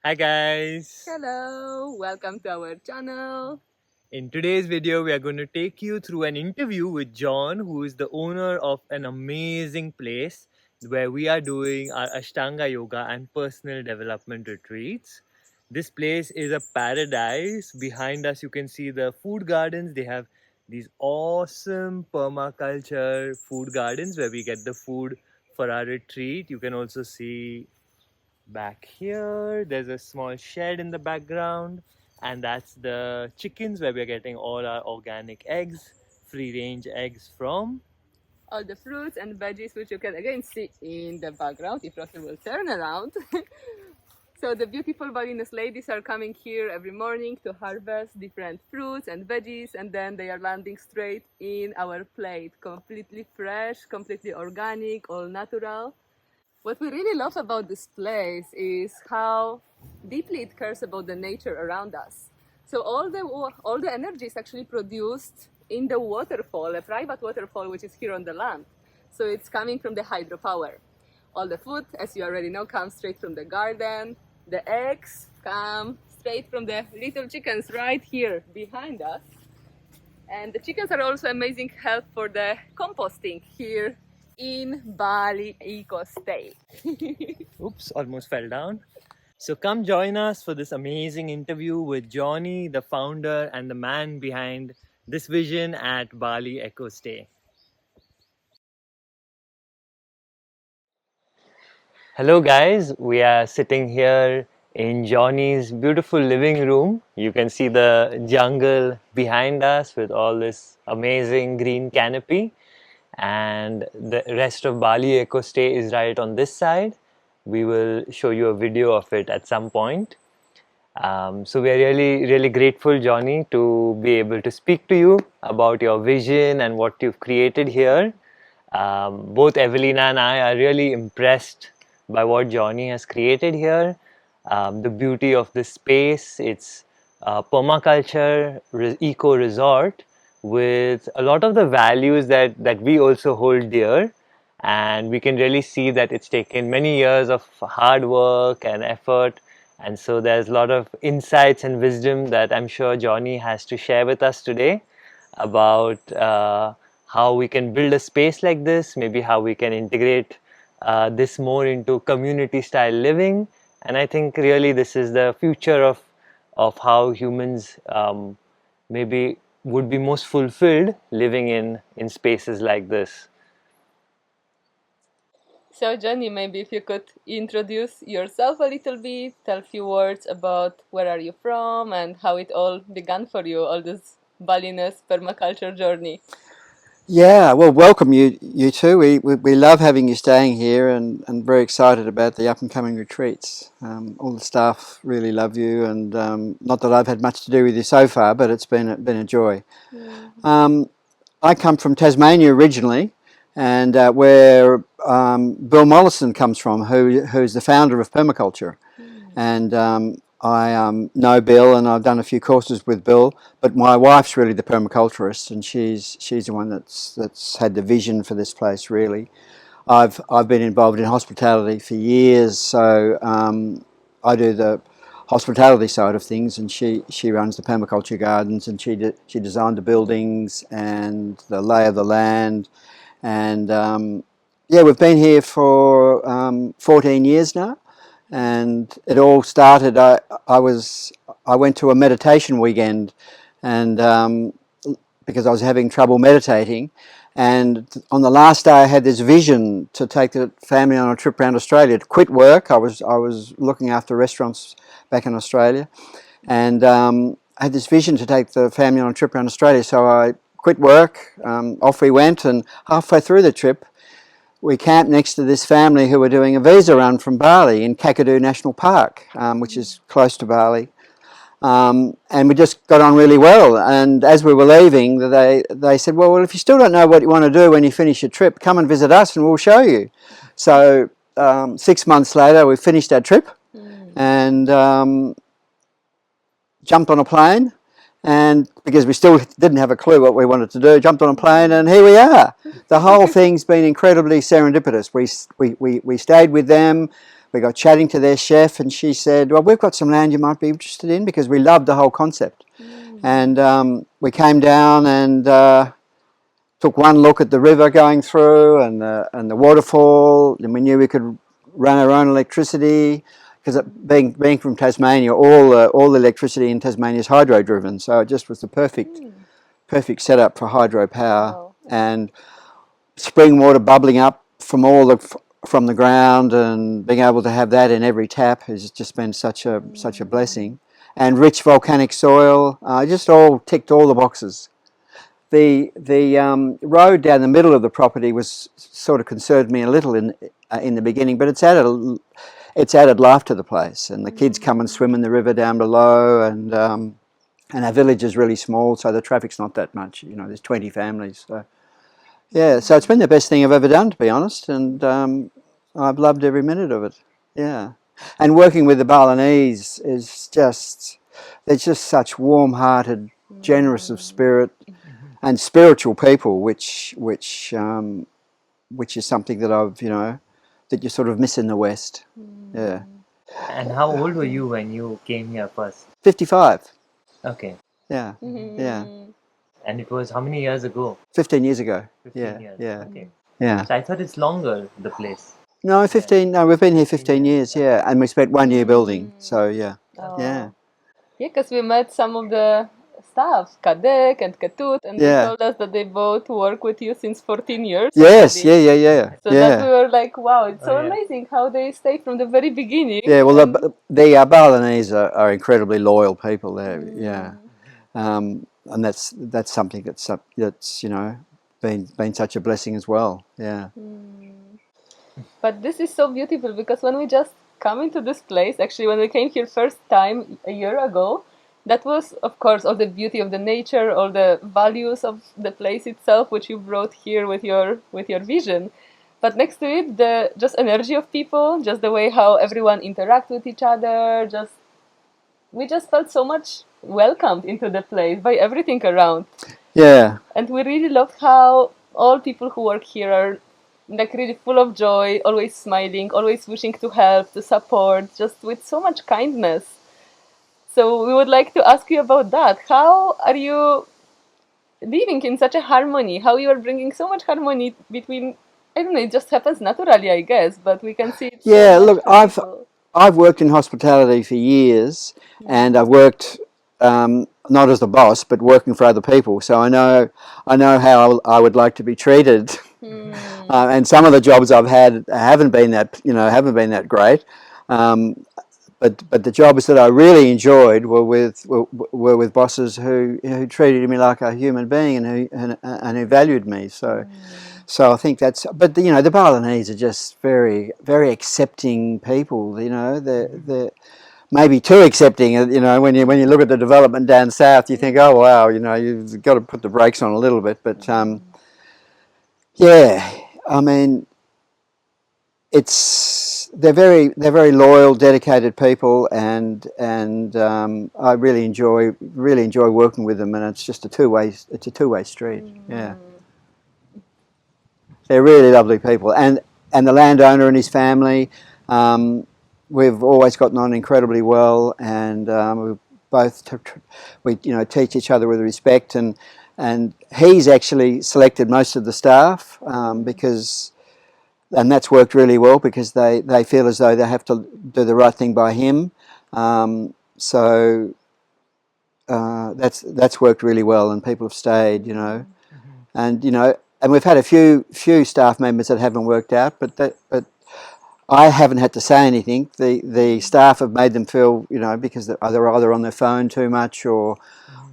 Hi guys! Hello, welcome to our channel. In today's video, we are going to take you through an interview with John, who is the owner of an amazing place where we are doing our Ashtanga yoga and personal development retreats. This place is a paradise. Behind us, you can see the food gardens. They have these awesome permaculture food gardens where we get the food for our retreat. You can also see back here there's a small shed in the background, and that's the chickens where we're getting all our organic eggs, free range eggs from. All the fruits and veggies which you can again see in the background if Russell will turn around. So the beautiful Balinese ladies are coming here every morning to harvest different fruits and veggies, and then they are landing straight in our plate, completely fresh, completely organic, all natural. What we really love about this place is how deeply it cares about the nature around us. So all the energy is actually produced in the waterfall, a private waterfall which is here on the land. So it's coming from the hydropower. All the food, as you already know, comes straight from the garden. The eggs come straight from the little chickens right here behind us. And the chickens are also amazing help for the composting here in Bali Eco Stay. Oops, almost fell down. So come join us for this amazing interview with Johnny, the founder and the man behind this vision at Bali Eco Stay. Hello guys, we are sitting here in Johnny's beautiful living room. You can see the jungle behind us with all this amazing green canopy, and the rest of Bali Eco Stay is right on this side. We will show you a video of it at some point. So we are really grateful, Johnny, to be able to speak to you about your vision and what you've created here. Both Evelina and I are really impressed by what Johnny has created here. The beauty of this space, it's permaculture eco resort with a lot of the values that we also hold dear, and we can really see that it's taken many years of hard work and effort, and so there's a lot of insights and wisdom that I'm sure Johnny has to share with us today about how we can build a space like this, maybe how we can integrate this more into community style living. And I think really this is the future of how humans maybe would be most fulfilled living in spaces like this. So Johnny, maybe if you could introduce yourself a little bit, tell a few words about where are you from and how it all began for you, all this Balinese permaculture journey. Yeah, well, welcome you two. We love having you staying here, and very excited about the up and coming retreats. All the staff really love you, and not that I've had much to do with you so far, but it's been a joy. I come from Tasmania originally, and where Bill Mollison comes from, who's the founder of Permaculture. And I know Bill, and I've done a few courses with Bill. But my wife's really the permaculturist, and she's the one that's had the vision for this place. Really, I've been involved in hospitality for years, so I do the hospitality side of things, and she runs the permaculture gardens, and she designed the buildings and the lay of the land, and yeah, we've been here for 14 years now. And it all started. I went to a meditation weekend, and because I was having trouble meditating, and on the last day I had this vision to take the family on a trip around Australia to quit work. I was looking after restaurants back in Australia, and I had this vision to take the family on a trip around Australia. So I quit work. Off we went, and halfway through the trip, we camped next to this family who were doing a visa run from Bali in Kakadu National Park, which is close to Bali. And we just got on really well. And as we were leaving, they said, well, if you still don't know what you want to do when you finish your trip, come and visit us and we'll show you. So 6 months later, we finished our trip and jumped on a plane. And because we still didn't have a clue what we wanted to do, jumped on a plane, and here we are. The whole thing's been incredibly serendipitous. We stayed with them. we got chatting to their chef, and she said, well, we've got some land you might be interested in, because we loved the whole concept. And we came down and took one look at the river going through and the waterfall, and we knew we could run our own electricity, because being from Tasmania, all the electricity in Tasmania is hydro driven, so it just was the perfect setup for hydropower. Wow. And spring water bubbling up from the ground, and being able to have that in every tap has just been such a blessing. And rich volcanic soil, just all ticked all the boxes. The road down the middle of the property was sort of concerned me a little in the beginning, but it's added life to the place, and the kids come and swim in the river down below, and our village is really small, so the traffic's not that much. You know, there's 20 families. So yeah, so it's been the best thing I've ever done, to be honest, and I've loved every minute of it. Yeah, and working with the Balinese is they're just such warm-hearted, generous of spirit, and spiritual people, which is something that that you sort of miss in the West. Yeah. And how old were you when you came here first? 55. Okay. Yeah. Yeah. And it was how many years ago? 15 years ago. 15 Yeah. years. Yeah. Okay. Yeah. So I thought it's longer, the place. No, 15. No, we've been here 15 years. Okay. Yeah, and we spent 1 year building. So yeah. Yeah. Yeah, because we met some of the staff, Kadek and Katut, and they Yeah. told us that they both work with you since 14 years Yes. already. Yeah. So that we were like, wow, it's so Oh, yeah. amazing how they stay from the very beginning. Yeah. Well, and- the Balinese are incredibly loyal people there. Yeah. And that's something that's been such a blessing as well. Yeah. But this is so beautiful because when we just come into this place, actually, when we came here first time a year ago, that was, of course, all the beauty of the nature, all the values of the place itself, which you brought here with your vision. But next to it, the just energy of people, just the way how everyone interact with each other, we just felt so much welcomed into the place by everything around. Yeah. And we really loved how all people who work here are like really full of joy, always smiling, always wishing to help, to support, just with so much kindness. So we would like to ask you about that. How are you living in such a harmony? How you are bringing so much harmony between, I don't know, it just happens naturally, I guess, but we can see it so Yeah. much Look, from people. I've worked in hospitality for years, and I've worked not as the boss, but working for other people. So I know how I would like to be treated. And some of the jobs I've had haven't been that great. But the jobs that I really enjoyed were with bosses who treated me like a human being, and who valued me. So I think that's. But the Balinese are just very, very accepting people. They're maybe too accepting. When you look at the development down south, you think, oh wow, you've got to put the brakes on a little bit. But yeah, I mean, they're very loyal, dedicated people, and I really enjoy working with them, and it's just a two-way street. Yeah, they're really lovely people, and the landowner and his family, we've always gotten on incredibly well, and we both teach each other with respect, and he's actually selected most of the staff because. And that's worked really well because they feel as though they have to do the right thing by him. So that's worked really well, and people have stayed, and and we've had a few staff members that haven't worked out, but I haven't had to say anything. The staff have made them feel, because they're either on their phone too much or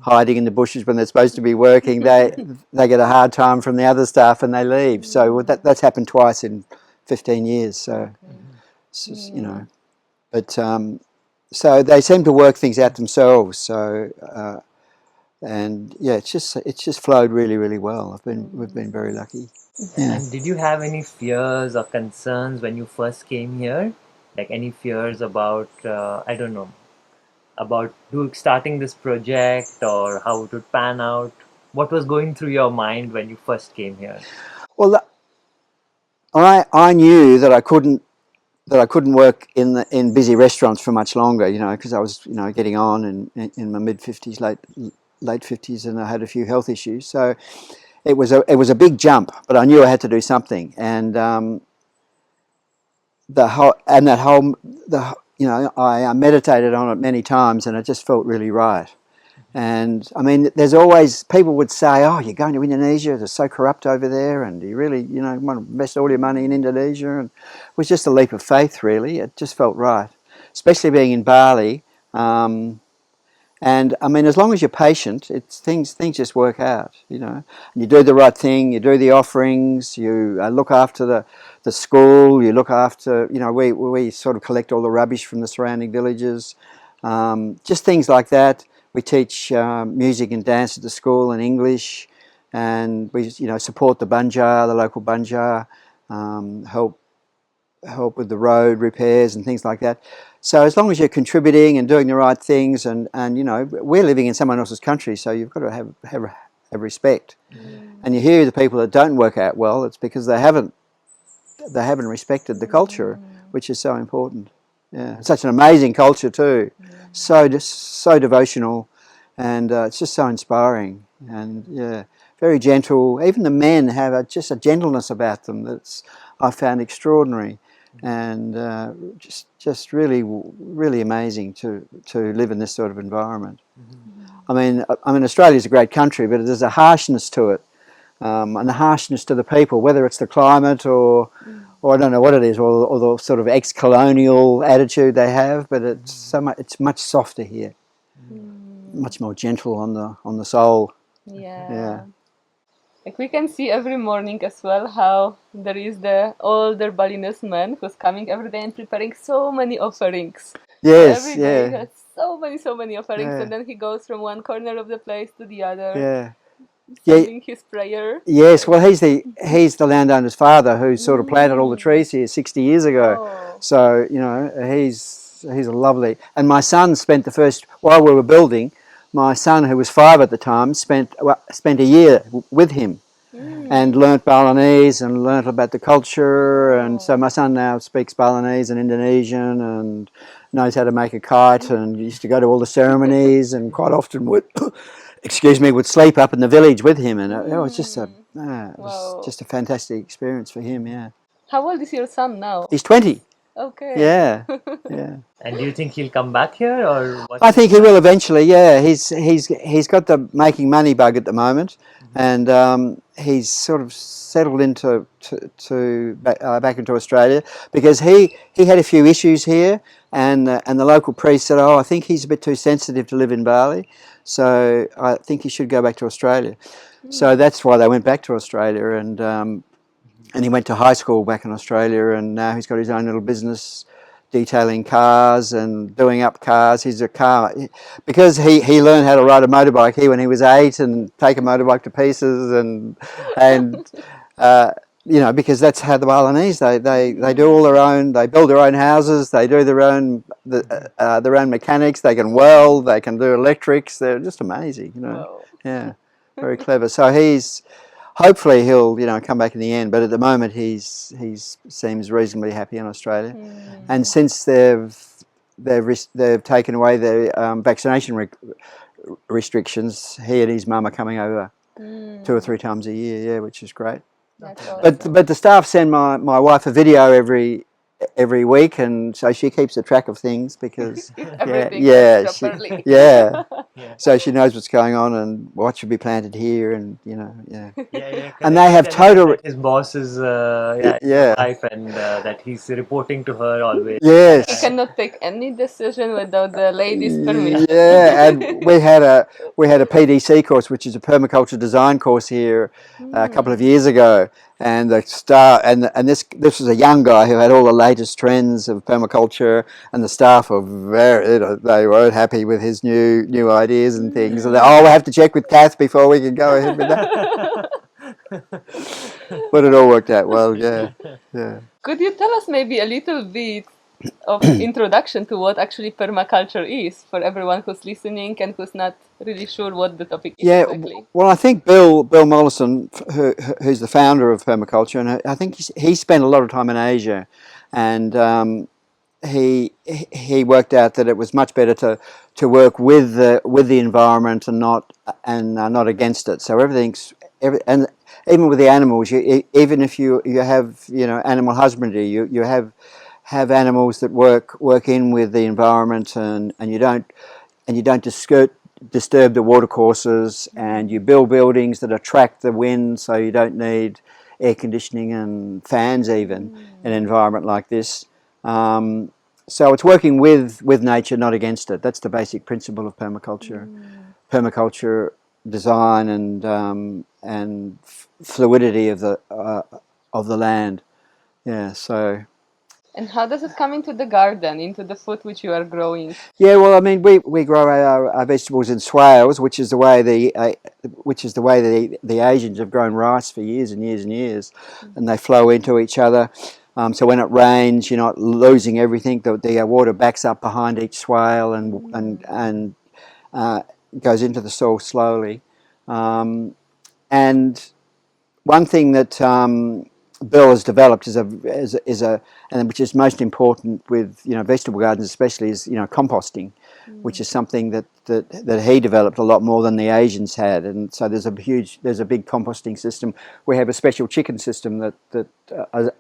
hiding in the bushes when they're supposed to be working. They get a hard time from the other staff and they leave. So that's happened twice in 15 years. So but so they seem to work things out themselves. So and yeah, it's just flowed really, really well. We've been very lucky. Yeah. And did you have any fears or concerns when you first came here? Like any fears about, I don't know, about starting this project or how it would pan out? What was going through your mind when you first came here? Well, I knew that I couldn't that I couldn't work in busy restaurants for much longer, you know, because I was, you know, getting on in my mid-50s, late 50s, and I had a few health issues. So it was a big jump, but I knew I had to do something. And you know, I meditated on it many times, and it just felt really right. And I mean, there's always people would say, "Oh, you're going to Indonesia? It's so corrupt over there, and you really, you know, want to invest all your money in Indonesia?" And it was just a leap of faith, really. It just felt right, especially being in Bali. And I mean, as long as you're patient, things just work out, you know. You do the right thing, you do the offerings, you look after the school, you look after, you know, we sort of collect all the rubbish from the surrounding villages, just things like that. We teach music and dance at the school and English, and we, you know, support the banjar, the local banjar, help with the road repairs and things like that. So as long as you're contributing and doing the right things, and you know, we're living in someone else's country, so you've got to have respect. And you hear the people that don't work out well, it's because they haven't respected the culture, which is so important. Yeah, it's such an amazing culture too, so devotional, and it's just so inspiring, and yeah, very gentle. Even the men have just a gentleness about them that's I found extraordinary, and just really amazing to live in this sort of environment. I mean, Australia's a great country, but there's a harshness to it, and a harshness to the people, whether it's the climate or I don't know what it is, or the sort of ex-colonial attitude they have. But it's much softer here, much more gentle on the soul. Yeah. Like we can see every morning as well how there is the older Balinese man who's coming every day and preparing so many offerings. Yes, So every day he yeah, has so many offerings, yeah, and then he goes from one corner of the place to the other, yeah. Yeah, sending his prayer. yes. Well, he's the landowner's father who sort of planted all the trees here 60 years ago. Oh. So you know, he's a lovely. And my son spent the first while we were building. My son, who was 5 at the time, spent a year with him and learnt Balinese and learnt about the culture. And so my son now speaks Balinese and Indonesian and knows how to make a kite, and used to go to all the ceremonies, and quite often would excuse me, would sleep up in the village with him, and it was just a fantastic experience for him. Yeah. How old is your son now? He's 20. Okay. Yeah, yeah. And do you think he'll come back here, or what's I his think he plan? will eventually. Yeah, he's got the making money bug at the moment, and he's sort of settled into back into Australia, because he had a few issues here, and the local priest said, "Oh, I think he's a bit too sensitive to live in Bali, so I think he should go back to Australia." So that's why they went back to Australia, and he went to high school back in Australia, and now he's got his own little business detailing cars and doing up cars. He's a car, because he learned how to ride a motorbike here when he was 8, and take a motorbike to pieces, and you know, because that's how the Balinese, they do all their own, they build their own houses, they do their own mechanics, they can weld, they can do electrics, they're just amazing, you know. Wow. Yeah, very clever. So hopefully he'll, you know, come back in the end, but at the moment he seems reasonably happy in Australia. And since they've taken away the vaccination restrictions, he and his mum are coming over 2 or 3 times a year. Yeah, which is great. That's awesome. But the staff send my wife a video every week, and so she keeps a track of things, because Everything yeah, works properly. yeah. So she knows what's going on and what should be planted here, and you know, yeah. And they have total. His boss is Yeah. wife, and that he's reporting to her always. He Yes. cannot take any decision without the lady's permission. Yeah, and we had a PDC course, which is a permaculture design course here a couple of years ago, and this was a young guy who had all the latest trends of permaculture, and the staff were they weren't happy with his new ideas and things. And we have to check with Kath before we can go ahead with that. But it all worked out well. Yeah, yeah. Could you tell us maybe a little bit of introduction to what actually permaculture is, for everyone who's listening and who's not really sure what the topic is exactly? Well, I think Bill Mollison, who's the founder of permaculture, and I think he spent a lot of time in Asia, and he worked out that it was much better to work with the environment and not against it. So and even with the animals, even if you have animal husbandry, you have animals that work in with the environment, and you don't disturb the watercourses, and you build buildings that attract the wind, so you don't need air conditioning and fans even in an environment like this. So it's working with nature, not against it. That's the basic principle of permaculture. Permaculture design and fluidity of the land. Yeah. So. And how does it come into the garden, into the food which you are growing? Yeah, well, I mean, we grow our vegetables in swales, which is the way the Asians have grown rice for years and years and years, and they flow into each other. So when it rains, you're not losing everything. The water backs up behind each swale and goes into the soil slowly. And one thing that Bill has developed and which is most important with vegetable gardens especially, is composting, which is something that he developed a lot more than the Asians had. And so there's a big composting system. We have a special chicken system that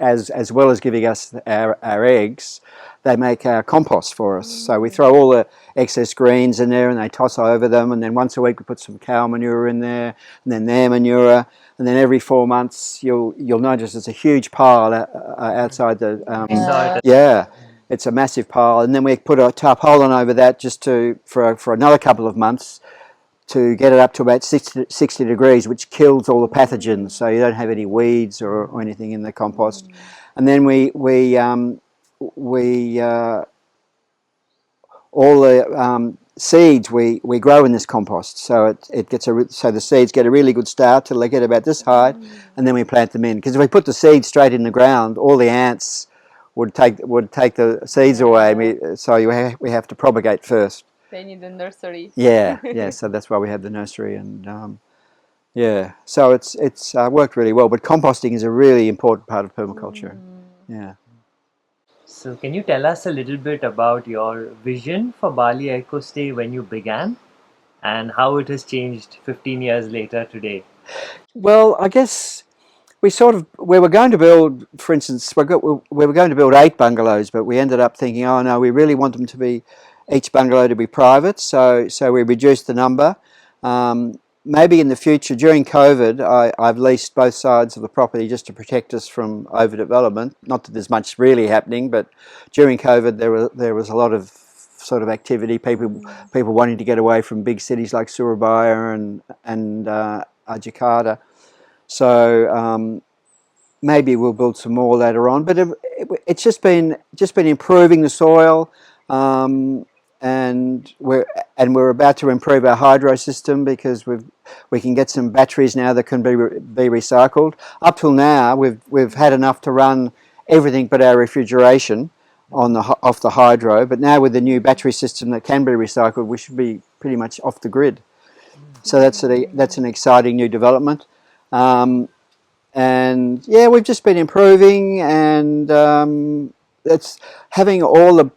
as well as giving us our eggs, they make our compost for us. So we throw all the excess greens in there and they toss over them, and then once a week we put some cow manure in there, and then their manure. And then every 4 months, you'll notice there's a huge pile outside the. Yeah, it's a massive pile, and then we put a tarpaulin over that just for another couple of months to get it up to about 60 degrees, which kills all the pathogens, so you don't have any weeds or anything in the compost. And then we all the seeds we grow in this compost, so so the seeds get a really good start till they get about this height, and then we plant them in. Because if we put the seeds straight in the ground, all the ants would take the seeds away. So we have to propagate first. They need a nursery. Yeah. So that's why we have the nursery, and yeah. So it's worked really well. But composting is a really important part of permaculture. Yeah. So can you tell us a little bit about your vision for Bali Eco Stay when you began, and how it has changed 15 years later today? Well, I guess we were going to build, for instance, we were going to build 8 bungalows, but we ended up thinking, oh no, we really want them to be, each bungalow to be private, so we reduced the number. Maybe in the future, during COVID, I've leased both sides of the property just to protect us from overdevelopment. Not that there's much really happening, but during COVID there was a lot of sort of activity, people wanting to get away from big cities like Surabaya and Jakarta. So maybe we'll build some more later on. But it's just been improving the soil, and we're about to improve our hydro system because we can get some batteries now that can be recycled. Up till now, we've had enough to run everything but our refrigeration off the hydro. But now with the new battery system that can be recycled, we should be pretty much off the grid. So that's an exciting new development. And yeah, we've just been improving, and it's having all the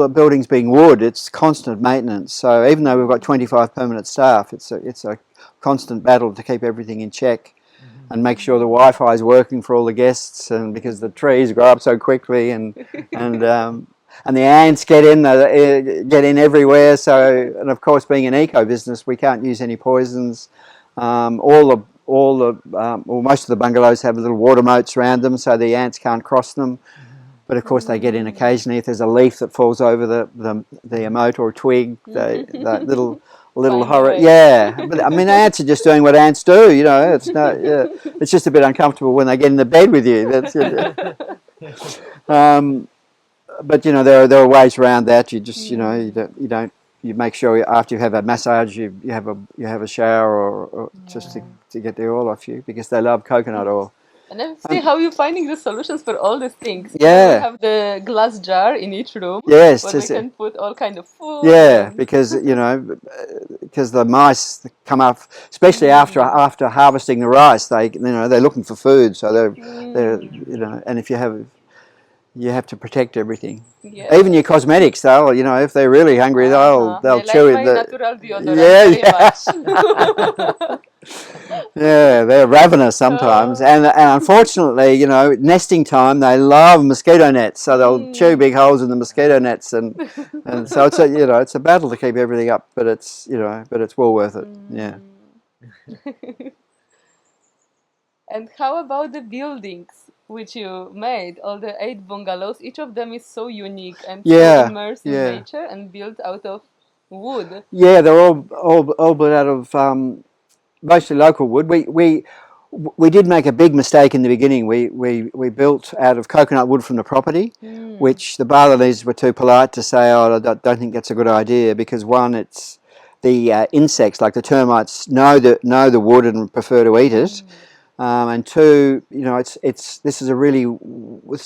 buildings being wood. It's constant maintenance. So even though we've got 25 permanent staff, it's a constant battle to keep everything in check and make sure the Wi-Fi is working for all the guests, and because the trees grow up so quickly, and the ants get in everywhere. So, and of course, being an eco business, we can't use any poisons. Most of the bungalows have little water moats around them, so the ants can't cross them. But of course, they get in occasionally. If there's a leaf that falls over the moat or a twig, that little horror. Yeah, but I mean, ants are just doing what ants do. It's not. Yeah, it's just a bit uncomfortable when they get in the bed with you. That's it. But there are ways around that. You just you make sure after you have a massage you have a shower or just to get the oil off you, because they love coconut oil. And I see how you're finding the solutions for all these things. Yeah. We have the glass jar in each room. Yes, where we can put all kind of food. Yeah, because the mice come up, especially after harvesting the rice. They're looking for food, so they're and if you have you have to protect everything. Yeah. Even your cosmetics, they'll, you know, if they're really hungry, they'll They chew like it. my natural deodorant Yeah, very yeah. much. Yeah, they're ravenous sometimes, and unfortunately, you know, nesting time, they love mosquito nets, so they'll chew big holes in the mosquito nets, and so it's a, you know, it's a battle to keep everything up, but it's, you know, but it's well worth it. Yeah. And how about the buildings which you made? All the 8 bungalows, each of them is so unique and so Yeah, immersed in yeah, nature and built out of wood. yeah. They're all built out of mostly local wood. We did make a big mistake in the beginning. We built out of coconut wood from the property, Mm. which the Balinese were too polite to say, "Oh, I don't think that's a good idea," because one, it's the insects like the termites know the wood and prefer to eat it, and two, you know, this is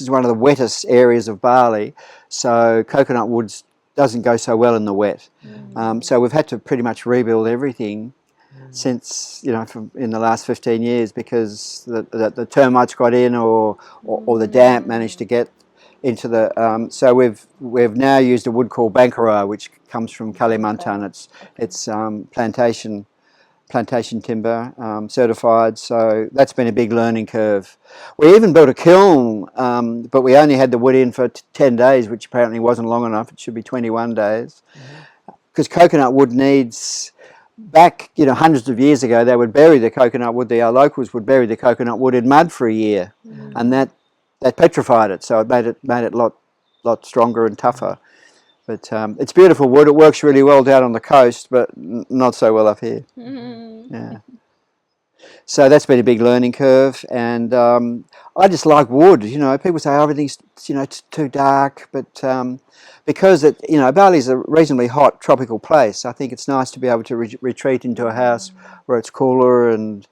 one of the wettest areas of Bali, so coconut woods doesn't go so well in the wet. So we've had to pretty much rebuild everything since, you know, in the last 15 years, because the termites got in, or the damp managed to get into the so we've now used a wood called Bankara, which comes from Kalimantan. It's plantation timber, certified, so that's been a big learning curve. We even built a kiln, but we only had the wood in for 10 days, which apparently wasn't long enough. It should be 21 days, because coconut wood needs, back, you know, hundreds of years ago, they would bury the coconut wood, the locals would bury the coconut wood in mud for a year, and that petrified it, so it made it a lot stronger and tougher. But it's beautiful wood. It works really well down on the coast, but not so well up here. Yeah. So that's been a big learning curve, and I just like wood. You know, people say, oh, everything's, you know, too dark, but because it, you know, Bali's a reasonably hot tropical place, I think it's nice to be able to retreat into a house where it's cooler, and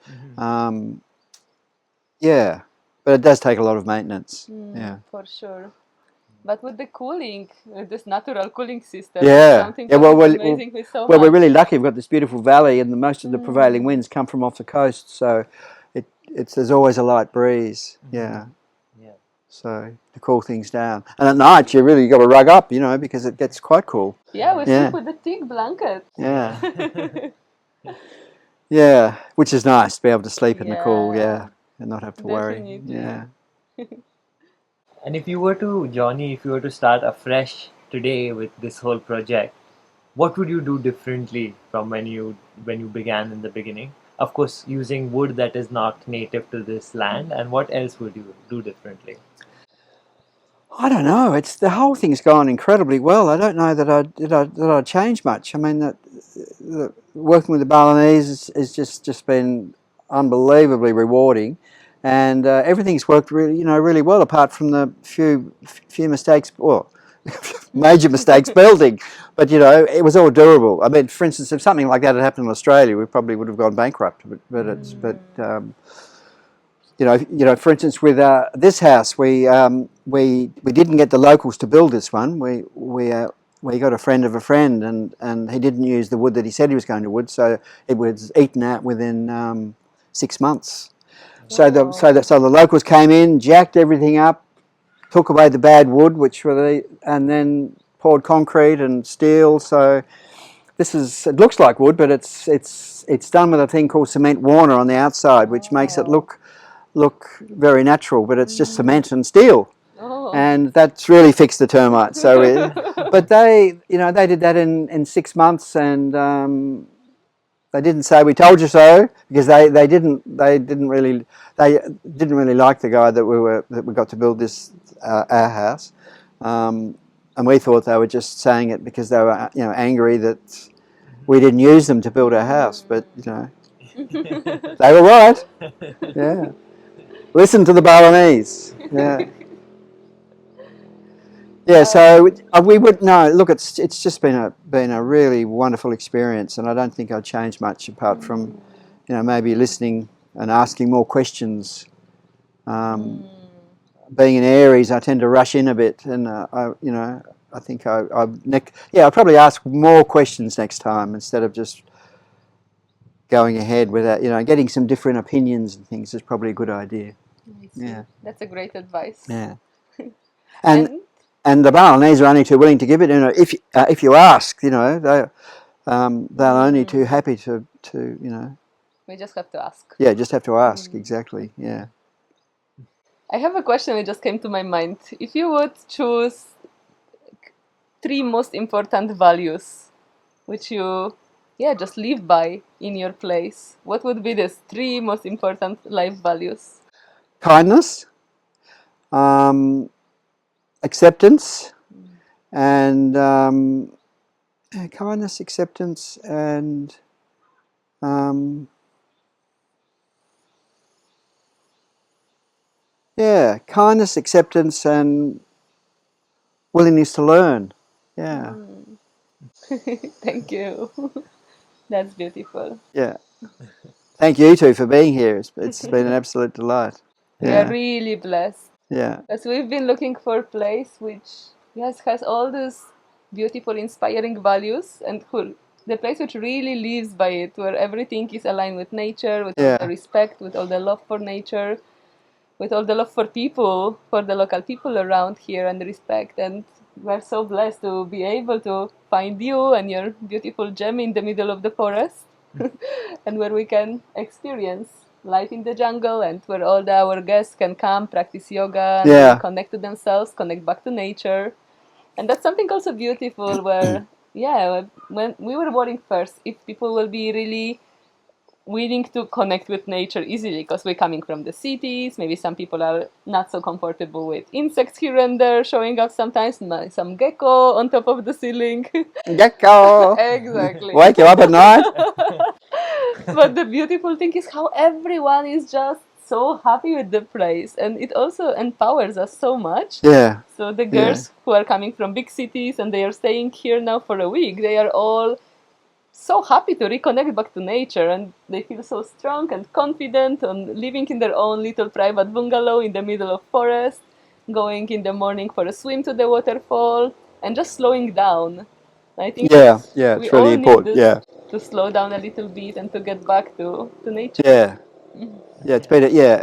yeah, but it does take a lot of maintenance. Yeah. For sure. But with the cooling, with this natural cooling system, it's Yeah, something yeah. what is amazing with so Well, we're much. really lucky. We've got this beautiful valley, and most of the prevailing winds come from off the coast, so there's always a light breeze. Yeah. Yeah. So to cool things down. And at night, you got to rug up, you know, because it gets quite cool. Yeah, we Yeah. sleep with a thick blanket. Yeah. Yeah, which is nice to be able to sleep in the cool. Yeah, Yeah, and not have to worry. definitely. Yeah. And if you were to, Johnny, if you were to start afresh today with this whole project, what would you do differently from when you began in the beginning? Of course, using wood that is not native to this land, and what else would you do differently? I don't know. It's the whole thing's gone incredibly well. I don't know that I'd change much. I mean, working with the Balinese is just been unbelievably rewarding, and everything's worked really well, apart from the few mistakes, well, major mistakes building. But you know, it was all doable. I mean, for instance, if something like that had happened in Australia, we probably would have gone bankrupt. For instance, with this house, we didn't get the locals to build this one. We got a friend of a friend, and he didn't use the wood that he said he was going to wood, so it was eaten out within 6 months. So the locals came in, jacked everything up, took away the bad wood, and then poured concrete and steel. So it looks like wood, but it's done with a thing called cement Warner on the outside, which makes it look very natural, but it's just cement and steel, and that's really fixed the termites. But they did that in 6 months, and they didn't say we told you so, because they didn't really like the guy that we got to build this our house, and we thought they were just saying it because they were angry that we didn't use them to build our house, but they were right. Yeah. Listen to the Balinese. Yeah. Yeah, so we would no. Look, it's just been a really wonderful experience, and I don't think I'd change much, apart from maybe listening and asking more questions. Being in Aries, I tend to rush in a bit, and I think I'll probably ask more questions next time, instead of just going ahead without getting some different opinions and things is probably a good idea. I see. Yeah. That's a great advice. Yeah. And and the Balinese are only too willing to give it. You know, if you ask, you know, they're only too happy to you know. we just have to ask. Yeah, just have to ask. Exactly. Yeah. I have a question that just came to my mind. If you would choose 3 most important values which you just live by in your place, what would be the 3 most important life values? Kindness, acceptance, and kindness, acceptance, and yeah, kindness, acceptance, and willingness to learn. Yeah, Thank you. That's beautiful. yeah. Thank you two for being here. It's been an absolute delight. We are Yeah, really blessed. yeah, Because we've been looking for a place which has all these beautiful, inspiring values, and cool. The place which really lives by it, where everything is aligned with nature, with all the yeah, respect, with all the love for nature, with all the love for people, for the local people around here, and the respect. And we're so blessed to be able to find you and your beautiful gem in the middle of the forest, and where we can experience life in the jungle, and where our guests can come, practice yoga, and really yeah, connect to themselves, connect back to nature. And that's something also beautiful where, yeah, when we were worrying first if people will be really willing to connect with nature easily, because we're coming from the cities. Maybe some people are not so comfortable with insects here and there showing up sometimes, some gecko on top of the ceiling. Gecko, Exactly. wake you up at night. But the beautiful thing is how everyone is just so happy with the place, and it also empowers us so much. Yeah, So the yeah, girls who are coming from big cities and they are staying here now for a week, they are all so happy to reconnect back to nature, and they feel so strong and confident on living in their own little private bungalow in the middle of forest, going in the morning for a swim to the waterfall, and just slowing down. I think yeah, it's yeah. we It's really all need important. this Yeah, to slow down a little bit and to get back to nature. yeah. Yeah, it's better. Yeah,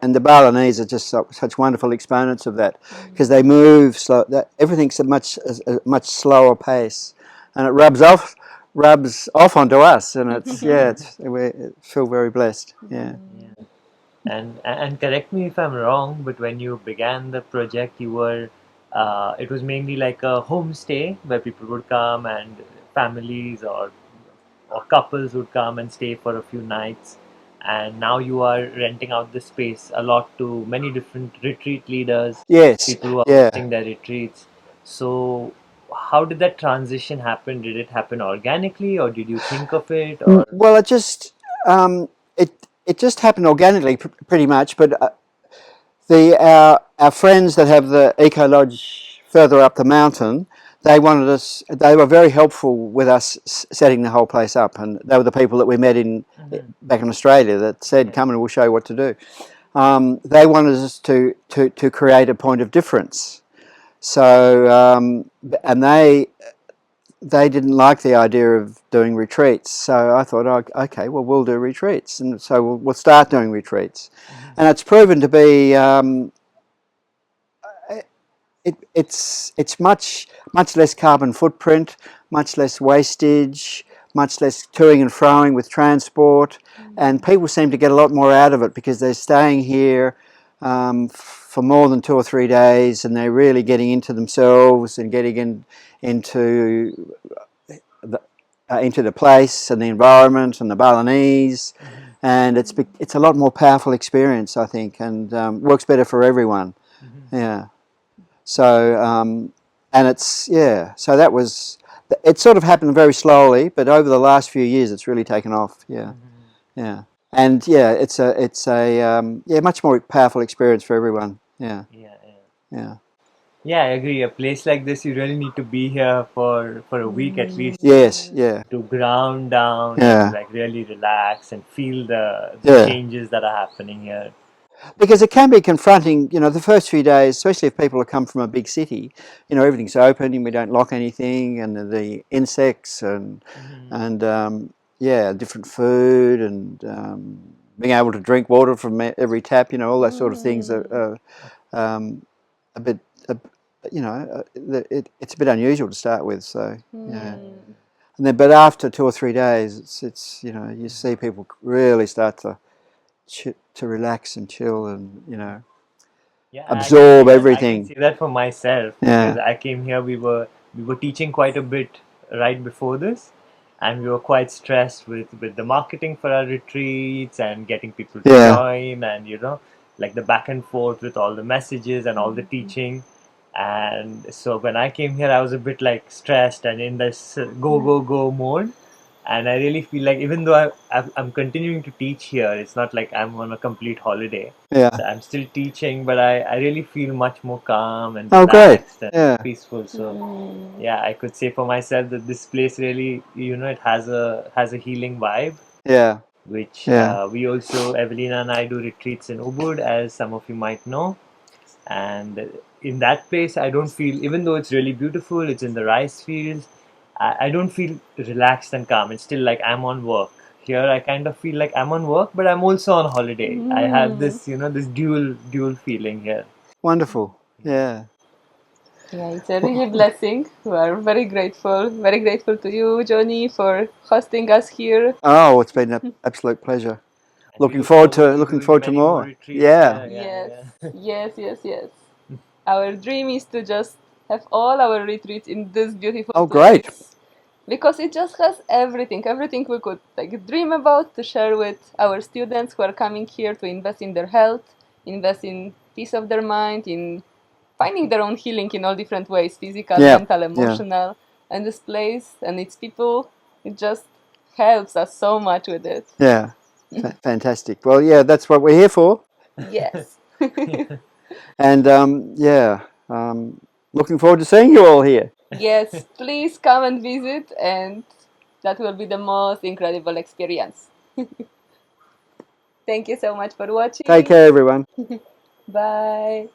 and the Balinese are just such wonderful exponents of that because they move slow. Everything's a much slower pace, and it rubs off onto us, and we feel very blessed. Yeah. Yeah. And correct me if I'm wrong, but when you began the project, it was mainly like a homestay where people would come and families or couples would come and stay for a few nights. And now you are renting out the space a lot to many different retreat leaders, Yes. people who are Yeah. hosting their retreats. So, how did that transition happen? Did it happen organically, or did you think of it, or? Well, um, it it just happened organically, pretty much. But our friends that have the eco lodge further up the mountain, they wanted us. They were very helpful with us setting the whole place up, and they were the people that we met in Mhm. back in Australia that said, Yeah. "Come and we'll show you what to do." They wanted us to create a point of difference. So and they didn't like the idea of doing retreats. So I thought, oh, okay, well, we'll do retreats. And so we'll start doing retreats. Mhm. And it's proven to be, it's much less carbon footprint, much less wastage, much less toing and froing with transport. And people seem to get a lot more out of it because they're staying here for more than 2 or 3 days, and they're really getting into themselves and into into the place and the environment and the Balinese, Mhm. and it's a lot more powerful experience, I think, and works better for everyone. Mhm. Yeah. So and so that was it. Sort of happened very slowly, but over the last few years, it's really taken off. Yeah, Mhm. yeah, and yeah, it's a much more powerful experience for everyone. Yeah, Yeah, yeah. yeah, Yeah, I agree. A place like this, you really need to be here for a week at least yes, yeah, to ground down and to yeah, like really relax and feel the yeah. changes that are happening here. Because it can be confronting, the first few days, especially if people have come from a big city. Everything's open and we don't lock anything, and the insects Hmm. and yeah, different food and being able to drink water from every tap. All those sort of things are um, a you know, it's a bit unusual to start with. So yeah, Mm. and then but after 2 or 3 days, it's you know you see people really start to relax and chill and you know Yeah, I can absorb say that. I can everything. say that for myself because Yeah, I came here. We were teaching quite a bit right before this, and we were quite stressed with the marketing for our retreats and getting people to yeah, join, and like the back and forth with all the messages and all the teaching. And so when I came here, I was a bit like stressed and in this go go go mode. And I really feel like even though I'm continuing to teach here, it's not like I'm on a complete holiday. yeah. So I'm still teaching, but I really feel much more calm and Oh, great. relaxed and Yeah, peaceful. So Mm. yeah, I could say for myself that this place really, it has a healing vibe, yeah, which yeah, we also, Evelina and I do retreats in Ubud, as some of you might know. And in that place, I don't feel, even though it's really beautiful, it's in the rice fields, I don't feel relaxed and calm. It's still like I'm on work. Here, I kind of feel like I'm on work, but I'm also on holiday. I have Mm. this, this dual feeling here. wonderful. Yeah. Yeah, it's a really blessing. We are very grateful to you, Johnny, for hosting us here. Oh, it's been an absolute pleasure. And we look Looking doing forward to many more more. retreats Yeah. here. Yes, Yeah, yeah. yes. Our dream is to just have all our retreats in this beautiful Oh, great. place because it just has everything we could like dream about to share with our students who are coming here to invest in their health, invest in peace of their mind, in finding their own healing in all different ways, physical, Yeah, mental, yeah, emotional. And this place and its people, it just helps us so much with it. yeah. Fantastic. Well, yeah, that's what we're here for. Yes. And yeah, looking forward to seeing you all here. Yes, please come and visit, and that will be the most incredible experience. Thank you so much for Take watching. care, everyone. Bye.